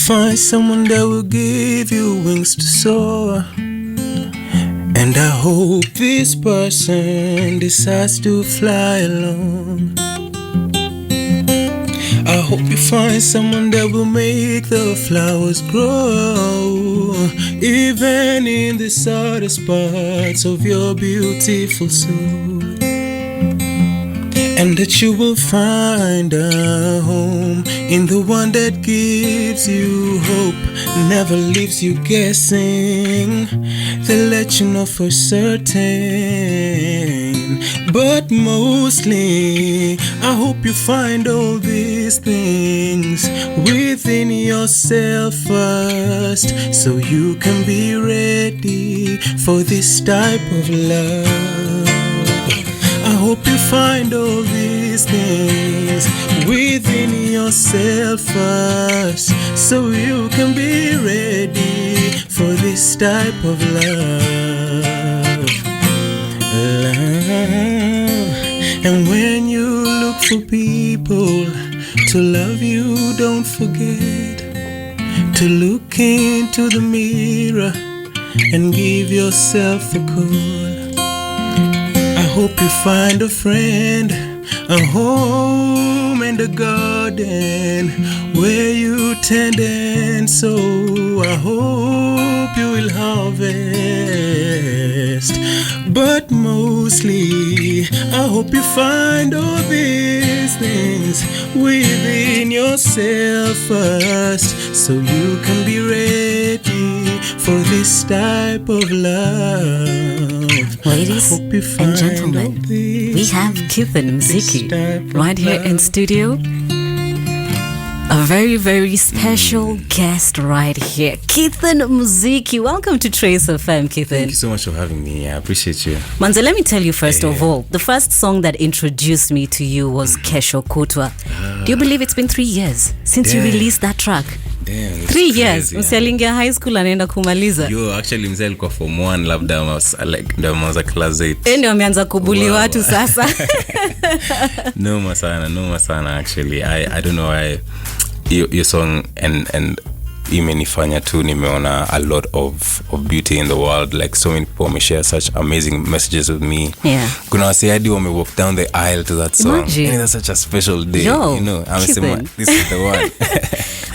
find someone that will give you wings to soar. And I hope this person decides to fly alone. I hope you find someone that will make the flowers grow, even in the saddest parts of your beautiful soul. And that you will find a home in the one that gives you hope, never leaves you guessing. They'll let you know for certain. But mostly, I hope you find all these things within yourself first, so you can be ready for this type of love. I hope you find all these things within yourself first, so you can be ready for this type of love. And when you look for people to love you, don't forget to look into the mirror and give yourself a call. I hope you find a friend, a home and a garden where you tend and sow. I hope you will harvest. But mostly, I hope you find all these things within yourself first, so you can be ready for this type of love. Ladies and gentlemen, we have Kethan Muziki right here in studio. A very, very special guest right here. Kethan Muziki. Welcome to Trace FM, Kethan. Thank you so much for having me. I appreciate you. Manze, let me tell you first of all, the first song that introduced me to you was Kesho Kutwa. Do you believe it's been 3 years since you released that track? Damn, 3 years. Msialingia high school anaenda kumaliza. Yo, actually mzee alikuwa form 1 labda was class 8. Ndio ameanza kubuli watu sasa. No sana actually. I don't know why your song and imenifanya tu nimeona a lot of beauty in the world. Like so many people share such amazing messages with me. Yeah. Kuna wasiadi wame walk down the aisle to that song. Imagine. And it's such a special day. Yo, you know, I'm saying this is the one.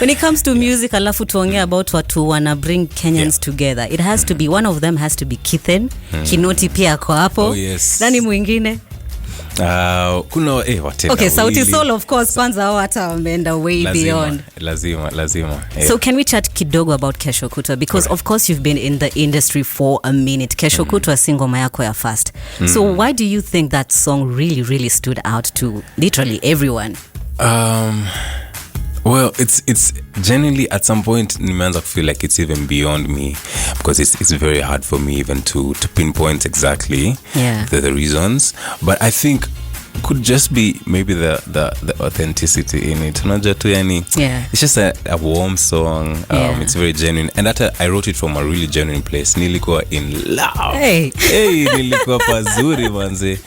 When it comes to music, alafu tuongea about watu wanna bring Kenyans together. It has to be, one of them has to be Kethan. Kinoti pia ako hapo. Oh, yes. Nani mwingine? Kuna watenda. Okay, Sauti Soul of course, kwanza hao hata wameenda way beyond. Lazima. Yeah. So can we chat kidogo about Kesho Kutwa? Because of course you've been in the industry for a minute. Kesho Kutwa single yako ya first. So why do you think that song really stood out to literally everyone? Well, it's genuinely at some point nimeanza to feel like it's even beyond me, because it's very hard for me even to pinpoint exactly the reasons. But I think could just be maybe the authenticity in it. It's just a warm song. It's very genuine, and that I wrote it from a really genuine place. Nilikuwa in love. Hey, nilikuwa pazuri manze.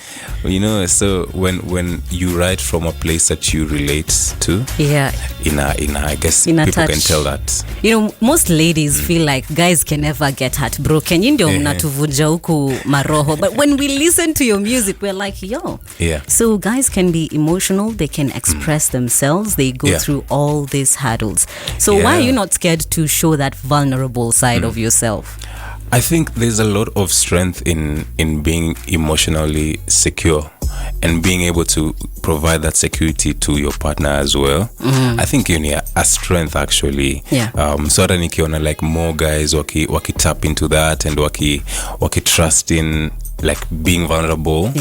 You know, so when you write from a place that you relate to, I guess people can tell that. You know, most ladies feel like guys can never get heartbroken. Ndio mnatuvunja huku maroho. But when we listen to your music, we're like, yo. Yeah. So guys can be emotional, they can express themselves, they go through all these hurdles. So why are you not scared to show that vulnerable side of yourself? I think there's a lot of strength in being emotionally secure and being able to provide that security to your partner as well. I think you need a strength actually. So hata nikiona like more guys waki tap into that and waki trust in like being vulnerable.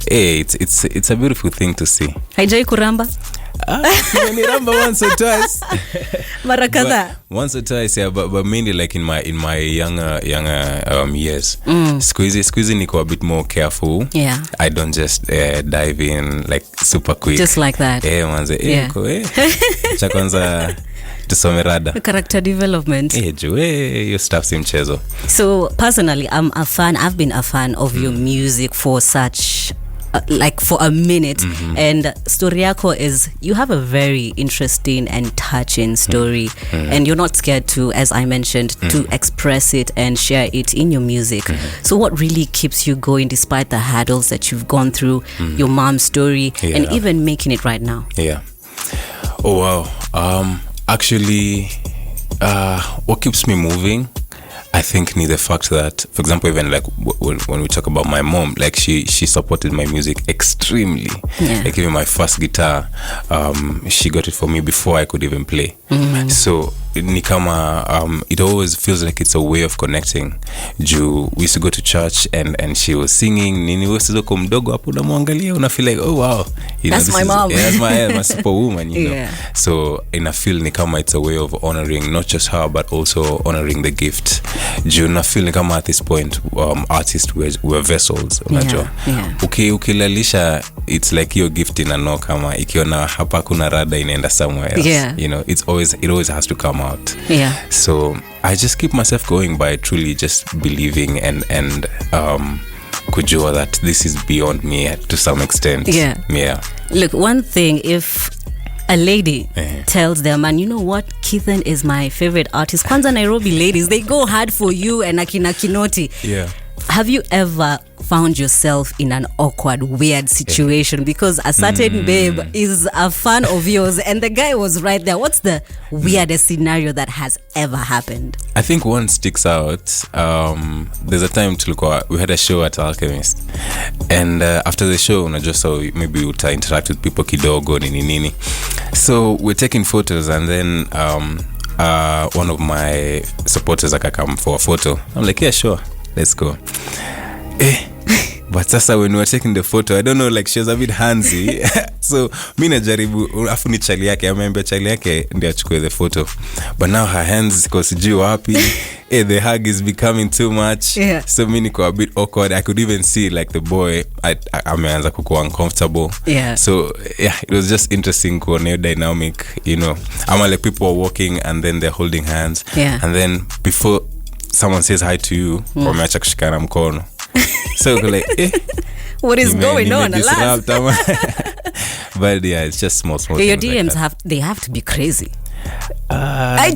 It's a beautiful thing to see. Haijai kuramba? Niramba once or twice. Mara kadhaa. Once or twice, but mainly like in my younger years. Squeezy niko a bit more careful. I don't just dive in like super quick. Just like that. Cha kwanza tusomerada. Character development. Your stuff si mchezo. So personally, I've been a fan of your music for such like for a minute. And story yako is, you have a very interesting and touching story, and you're not scared to, as I mentioned, to express it and share it in your music. So what really keeps you going despite the hurdles that you've gone through, your mom's story, and even making it right now? Oh wow. Actually, what keeps me moving, I think, the fact that, for example, even like when we talk about my mom, like she supported my music extremely. Like even my first guitar, she got it for me before I could even play. So ni kama it always feels like it's a way of connecting. We used to go to church and she was singing, nini wesizo mdogo hapo unamwangalia, una feel like, oh wow, that's my mom. That's my superwoman, you know. So in a feel ni kama it's a way of honoring not just her but also honoring the gift. Na feel ni kama at this point artists were vessels, unajua. Ukilalisha, it's like your gift inano kama ikiona hapa kuna rada inaenda somewhere else. You know, it always has to come out. So I just keep myself going by truly just believing and kujua that this is beyond me to some extent. Look, one thing, if a lady tells their man, you know what, Kethan is my favorite artist, Kwanza Nairobi ladies, they go hard for you and akina Kinoti. Have you ever found yourself in an awkward, weird situation because a certain babe is a fan of yours and the guy was right there? What's the weirdest scenario that has ever happened? I think one sticks out. There's a time we had a show at Alchemist, and after the show, so maybe we'll interact with people kidogo nini. So we're taking photos, and then one of my supporters come for a photo. I'm like, yeah, sure, let's go. But sasa when we were taking the photo, I don't know, like she was a bit handsy. So mi najaribu, afu ni chali yake, ameambia chali yake ndio achukue the photo. But now her hands ziko sijui wapi. The hug is becoming too much. So mi niko a bit awkward. I could even see like the boy ameanza kukuwa uncomfortable. So it was just interesting kuona hiyo dynamic, you know. Ama like people are walking and then they're holding hands. And then before someone says hi to you, wameacha kushikana mkono. So like, what is going on? But it's just small your DMs like have to be crazy. I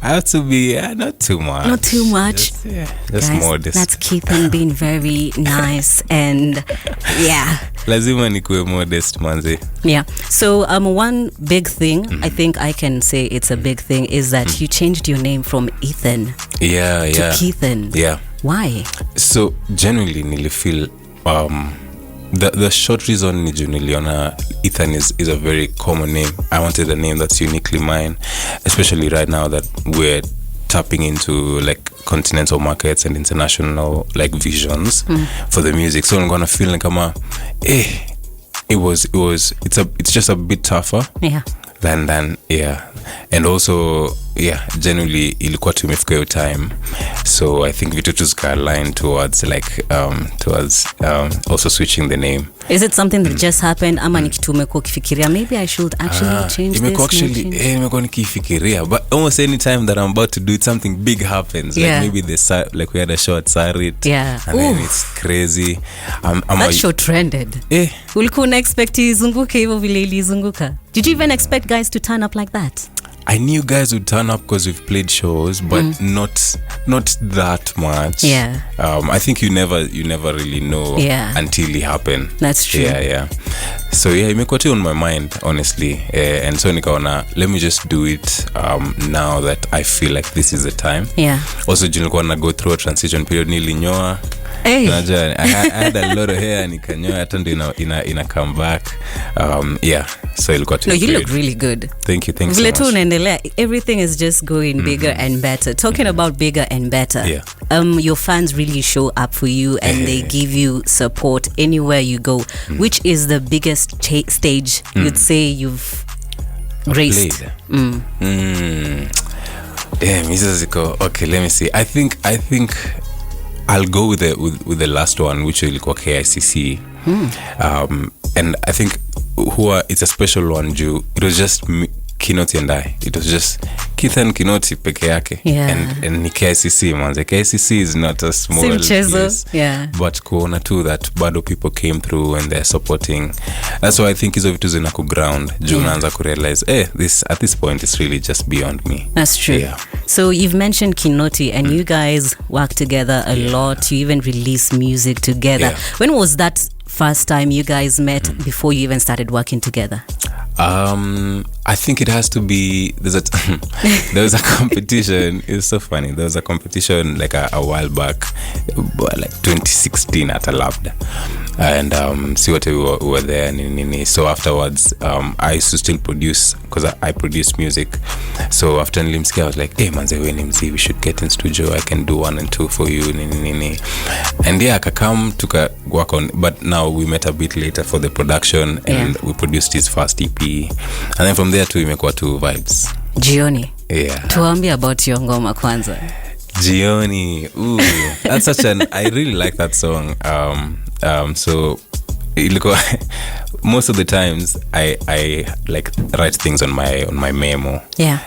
have to be not too much. Just guys, modest. That's Kethan being very nice and lazima nikuwe modest manzi. So one big thing, I think I can say it's a big thing, is that you changed your name from Ethan to Kethan. Why? So genuinely nili feel the short reason ni niliona Ethan is a very common name. I wanted a name that's uniquely mine, especially right now that we're tapping into like continental markets and international like visions for the music. So I'm gonna feel like it's just a bit tougher than and also generally ilikuwa tumefika hiyo time, so I think vitu tuska align towards also switching the name. Is it something that just happened ama ni kitu umekuwa ukifikiria maybe I should actually change this? Nimekuwa nikifikiria, but almost any time that I'm about to do it, something big happens. Like maybe like we had a show at Sarit and then it's crazy. That show trended. Ulikuwa una expect izunguke hivyo vile ilizunguka? Did you even expect guys to turn up like that? I knew guys would turn up because we've played shows, but not that much. I think you never really know until it happen. That's true. So imekuwa on my mind, honestly, and so nikaona let me just do it now that I feel like this is the time. Also nilikuwa na go through a transition period, nilinyoa. I had a lot of hair, nikanyoa hata ndio ina come back. So ilikuwa no, you look really good. Thank you so much. Everything is just going bigger and better. Talking about bigger and better, your fans really show up for you and they give you support anywhere you go. Which is the biggest stage you'd say you've graced? Damn, okay, let me see. I think I'll go with the last one, which will ilikuwa KICC. And I think it's a special one. It was just Kinoti and I. It was just Kethan Kinoti peke yake. And ni KCC manze. KCC is not a small place. But kuona too that bado people came through and they're supporting. That's why I think hizo vitu zina ground. Juu unaanza kurealize, this at this point is really just beyond me. That's true. Yeah. So you've mentioned Kinoti and you guys work together a lot. You even release music together. When was that first time you guys met before you even started working together? I think it has to be there was a competition. It was so funny. There was a competition like a while back, like 2016 at a lab, and see what we were there. So afterwards, I used to still produce because I produce music. So after Nilimski, I was like, hey manze, we should get in studio. I can do 1 and 2 for you. And yeah, I come to work on. But now we met a bit later for the production, and we produced his first EP, and then from there to imekuwa 2 vibes. Jioni. Yeah. Tuambie about your ngoma kwanza. Jioni. Ooh, that's such I really like that song. So most of the times I like write things on my memo. Yeah.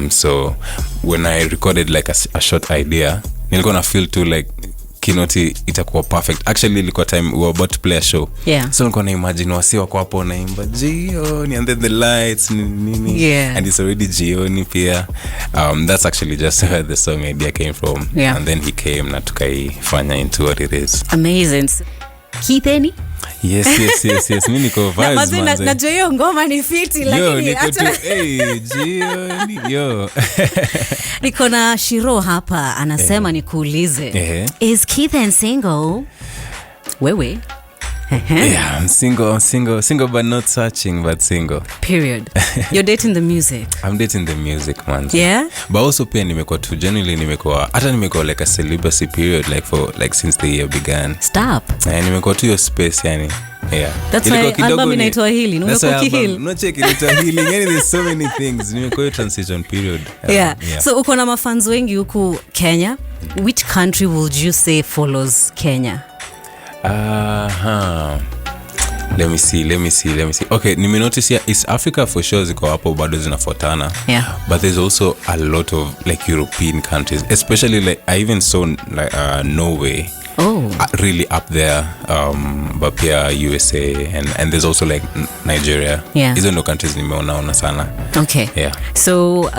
So when I recorded like a short idea, nilikuwa na feel too like Kinoti itakuwa perfect. Actually ilikuwa time we were about to play a show. So nilikuwa na imagine wasi wako hapo naimba Jion and then the lights and it's already Jioni pia. That's actually just where the song idea came from. And then he came na tukaifanya into what it is. Amazing. Kitheni? Yes. Mimi niko vibes manze. Najua hiyo ngoma ni fiti lakini hata Jioni niko na Shiro hapa anasema nikuulize. Is Kethan single? Wewe? Yeah, I'm single but not searching, but single. Period. You're dating the music. I'm dating the music, man. Yeah. But also pia nimekuwa like a celibacy period like since the year began. Stop. Nimekuwa tu your space yani. Yeah. That's why album inaitwa Healing. Umekuwa heal. No check inaitwa Healing. Yani there's so many things. Nimekuwa transition period. Yeah. So uko na mafans wengi huku Kenya. Which country would you say follows Kenya? Let me see. Okay, nimenotice here East Africa for sure ziko hapo bado zinafuatana. But there's also a lot of like European countries, especially like I even saw like Norway. Really up there, but pia USA and there's also like Nigeria. Hizo ndo countries nimeona sana. Okay. So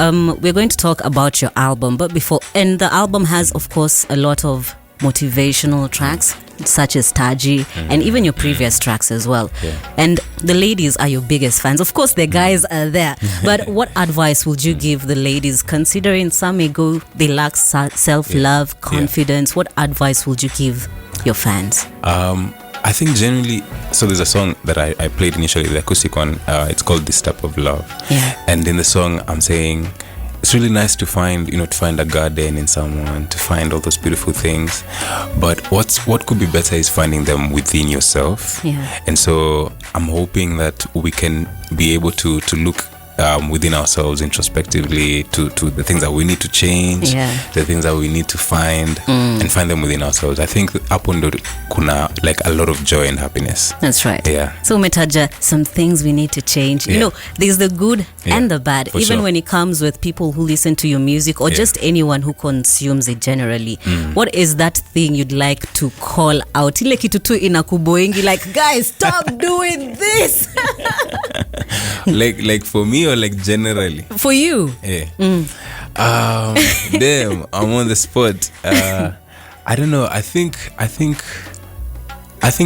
we're going to talk about your album, but and the album has of course a lot of motivational tracks such as Taji and even your previous tracks as well. And the ladies are your biggest fans. Of course the guys are there, but what advice would you give the ladies, considering some may go they lack self-love, confidence? What advice would you give your fans? I think generally, so there's a song that I played initially, the acoustic one, it's called This Type of Love. And in the song I'm saying it's really nice to find a garden in someone, to find all those beautiful things, but what could be better is finding them within yourself. And so I'm hoping that we can be able to look within ourselves introspectively to the things that we need to change, the things that we need to find and find them within ourselves. I think hapo ndo kuna like a lot of joy and happiness. That's right. So umetaja some things we need to change. You know, there's the good and the bad, for even when it comes with people who listen to your music or just anyone who consumes it generally. What is that thing you'd like to call out? Ile kitu tu inakuboingi like, guys, stop doing this. like for me or like generally? For you. Damn, I'm on the spot. I don't know. I think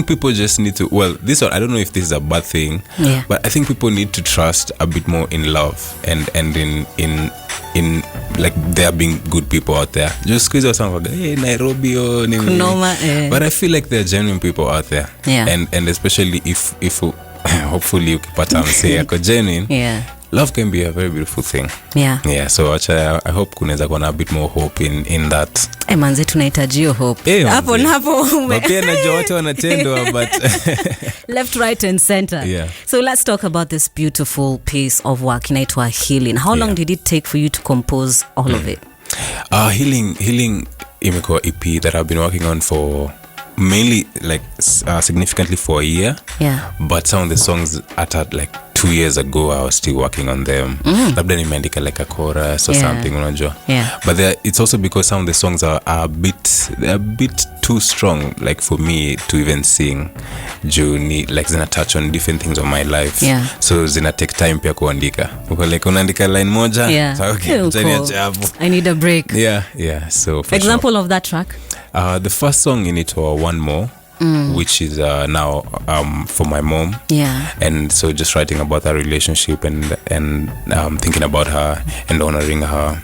people just need to, well, this one, I don't know if this is a bad thing, but I think people need to trust a bit more in love and in like there being good people out there. Just squeeze out some like, hey, Nairobi or but I feel like there are genuine people out there. And especially if hopefully ukipata msee yako genuine, love can be a very beautiful thing. So I hope kunaweza kuwa na a bit more hope in that. Manze tunahitaji hope. Hapo napo. Pia najua watu wanatendwa but left, right and center. So let's talk about this beautiful piece of work inaitwa Healing. How long did it take for you to compose all of it? Healing imekuwa EP that I've been working on for mainly like significantly for a year. But some of the songs are at like 2 years ago I was still working on them. Labda nimeandika like a chorus or something, unajua. But it's also because some of the songs are a bit too strong, like for me to even sing. Juni, like zina touch on different things of my life. So zina take time pia kuandika. Like unaandika line moja, so cool. I need a break. So for example of that track. The first song in it was One More. Which is now for my mom, and so just writing about that relationship and thinking about her and honoring her.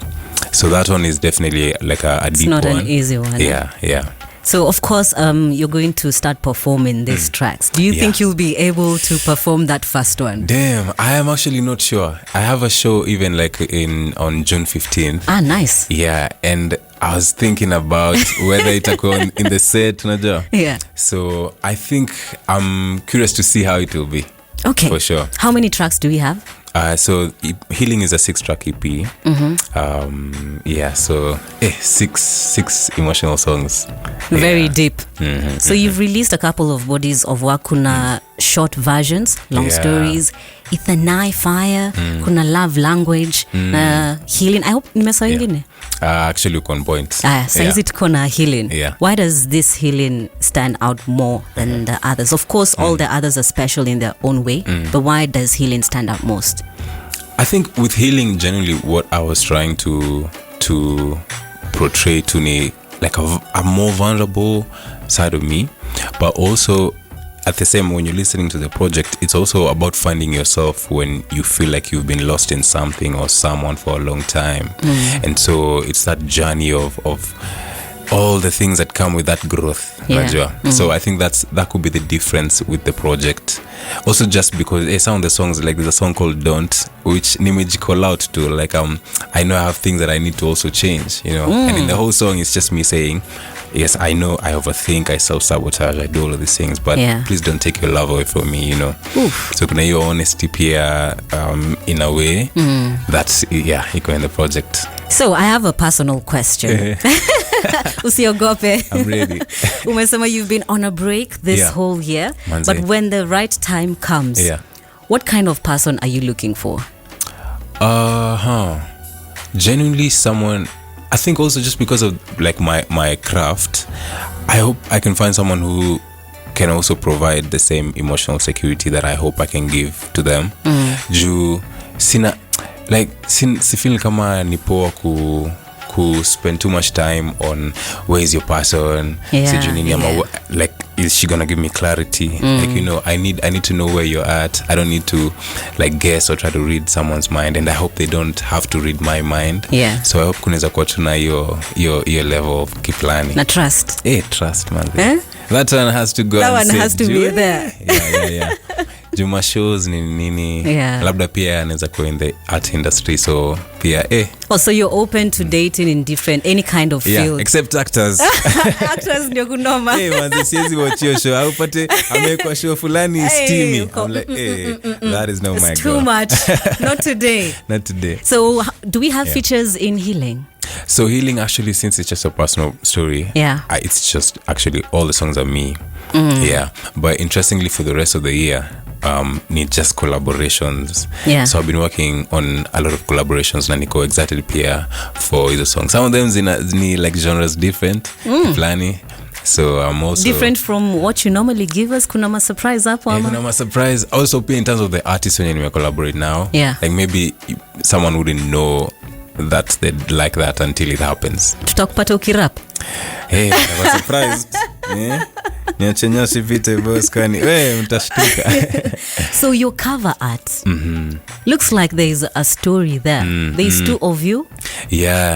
So that one is definitely like a deep one. It's not an easy one. Yeah. So of course, you're going to start performing these tracks. Do you think you'll be able to perform that first one? Damn, I am actually not sure. I have a show even like on June 15th. Ah, nice. Yeah, and I was thinking about whether itakuwa in the set, unajua. So I think I'm curious to see how it will be. Okay. For sure. How many tracks do we have? So Healing is a 6-track EP. So 6 emotional songs. Very deep. So you've released a couple of bodies of work. Kuna short versions, long stories, Ithanai Fire, kuna Love Language, Healing. I hope nimesahau ingine. Actually on point. Saizi tuko na Healing. Why does this Healing stand out more than the others? Of course, all the others are special in their own way, but why does Healing stand out most? I think with Healing, generally what I was trying to portray to me, like a more vulnerable side of me, but also at the same, when you're listening to the project, it's also about finding yourself when you feel like you've been lost in something or someone for a long time. And so it's that journey of all the things that come with that growth. So I think that could be the difference with the project. Also just because some of the songs, like there's a song called Don't, which Nimeji call out to, like I know I have things that I need to also change, and in the whole song it's just me saying, yes, I know I overthink, I self-sabotage, I do all of these things, but please don't take your love away from me, So kuna hiyo honesty pia in a way that's iko in the project. So I have a personal question. Usiogope. I'm ready. Umesema you've been on a break this whole year, but when the right time comes, what kind of person are you looking for? Genuinely someone, I think also just because of like my craft, I hope I can find someone who can also provide the same emotional security that I hope I can give to them. Juu sifeel kama ni poa ku spend too much time on where is your person, like is she gonna give me clarity, like I need to know where you're at. I don't need to like guess or try to read someone's mind, and I hope they don't have to read my mind. So I hope kunaweza kuwa tuna your level of kiplani na trust. Trust man. That one has to go. That one has to be there. Juma shows nini labda pia anaweza kuwa in the art industry, so pia so you're open to dating in different any kind of field, except actors. Actors ndio kunoma. Manze siwezi watch your show au pate amekuwa show fulani steamy. I'm like that is not my goal. Too much. Not today. Not today. So do we have features in Healing? So Healing, actually, since it's just a personal story, it's just actually all the songs are me. But interestingly, for the rest of the year, need just collaborations. So I've been working on a lot of collaborations na niko excited pia for the songs. Some of them zini like genres different, plani. So I'm also different from what you normally give us. Kuna ma surprise hapo ama? Kuna ma surprise also pia in terms of the artists when we collaborate now. Like maybe someone wouldn't know that they'd like that until it happens. Tutakupata ukirap. I was surprised. Niachenya vite boss kwani mtashtuka. So your cover art looks like there is a story there. There is two of you.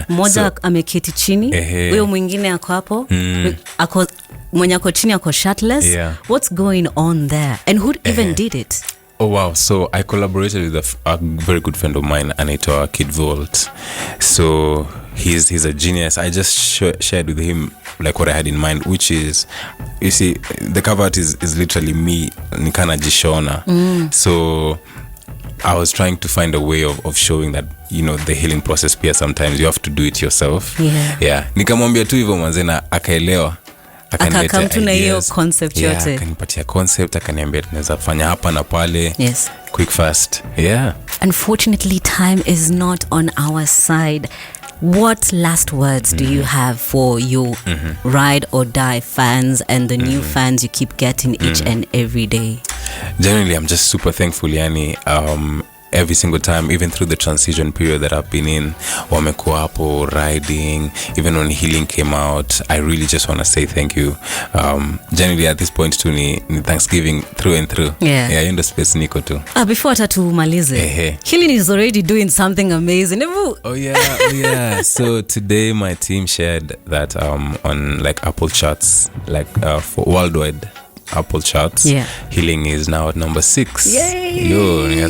Mmoja ameketi chini, huyo mwingine ako hapo. Mwenye ako chini ako shirtless. What's going on there? And who even did it? Oh wow, so I collaborated with a very good friend of mine, Anita Kid Volt. So he's a genius. I just shared with him like what I had in mind, which is, you see, the cover art is literally me nikana jishona. So I was trying to find a way of showing that, the healing process pia sometimes you have to do it yourself. Nikamwambia tu hivyo manzena akaelewa. akakam tu na hiyo concept yote. Akanipatia concept, akaniambia tunaweza fanya hapa na pale. Yes. Quick fast. Yeah. Unfortunately, time is not on our side. What last words do you have for your Ride or Die fans and the new fans you keep getting each and every day? Generally, I'm just super thankful, yani. Every single time, even through the transition period that I've been in, wamekuwa hapo riding, even when Healing came out, I really just want to say thank you. Generally at this point too ni Thanksgiving through and through. Yeah, in the space niko too. Before tumalize, Healing is already doing something amazing. Oh yeah. So today my team shared that on like Apple charts, like for worldwide Apple charts, Healing is now at number 6. Yay! Yo, hey,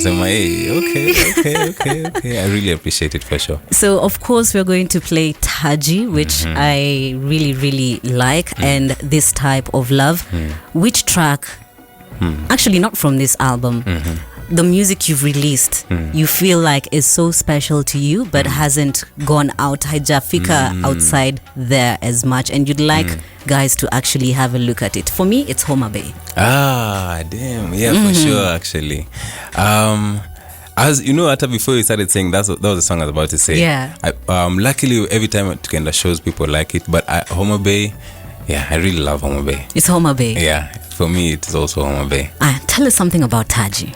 okay. I really appreciate it for sure. So of course we're going to play Taji, which I really, really like, and this type of love. Which track, actually not from this album, the music you've released, you feel like is so special to you, but hasn't gone out, haijafika outside there as much, and you'd like guys to actually have a look at it? For me, it's Homa Bay. Damn. Yeah, for sure, actually. As you know, after before you started saying that was the song I was about to say. Yeah. Luckily, every time I took in the shows, people like it, but Homa Bay, yeah, I really love Homa Bay. It's Homa Bay. Yeah, for me, it's also Homa Bay. Tell us something about Taji.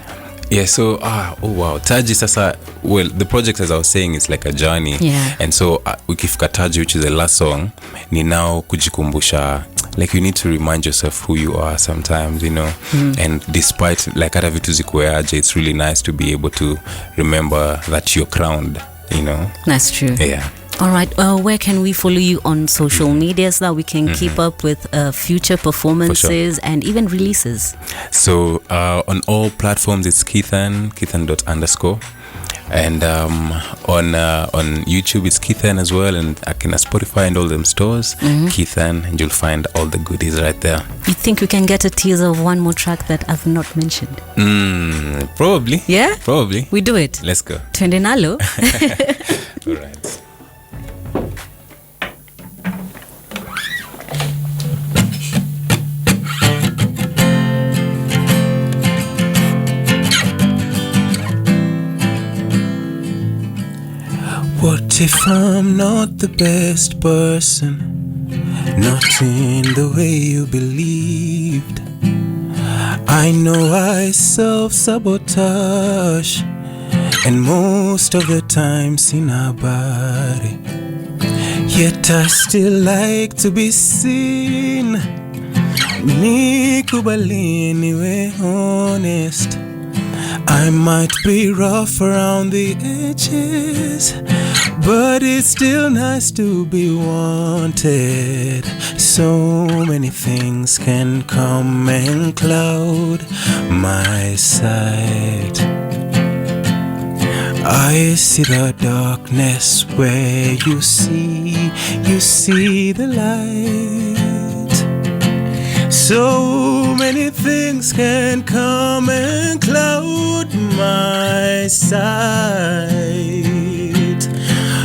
Yeah, so wow, Taji sasa, well, the project, as I was saying, is like a journey. Yeah. And so ukifika Taji, which is the last song, ni now kujikumbusha, like you need to remind yourself who you are sometimes, you know. And despite like hata vitu zikuaje, it's really nice to be able to remember that you're crowned, you know. That's true. Yeah. All right. Where can we follow you on social media so that we can keep up with future performances and even releases? So on all platforms, it's Kethan _. And on YouTube, it's Kethan as well, and Spotify and all them stores, Kethan, and you'll find all the goodies right there. You think we can get a teaser of one more track that I've not mentioned? Probably. Yeah? Probably. We do it. Let's go. Twende nalo. All right. What if I'm not the best person? Not in the way you believed. I know I self-sabotage, and most of the time sina body. Yet I still like to be seen. Nikubali niwe honest. I might be rough around the edges, but it's still nice to be wanted. So many things can come and cloud my sight. I see the darkness where you see the light. So many things can come and cloud my sight.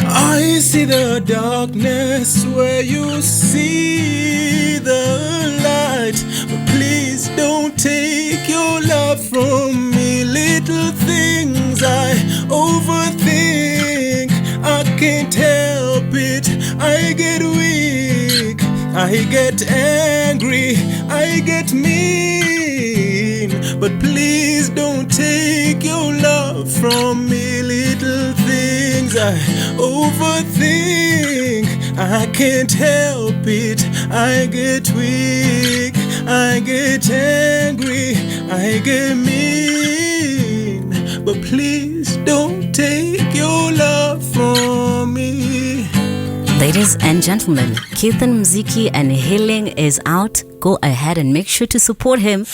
I see the darkness where you see the light. But please don't take your love from me. Little things I overthink. I can't help it. I get weak. I get angry. I get mean. But please don't take your love from me. Little things I overthink. I can't help it. I get weak. I get angry. I get mean. But please don't take your love from me. Ladies and gentlemen, Kethan Mziki and Healing is out. Go ahead and make sure to support him.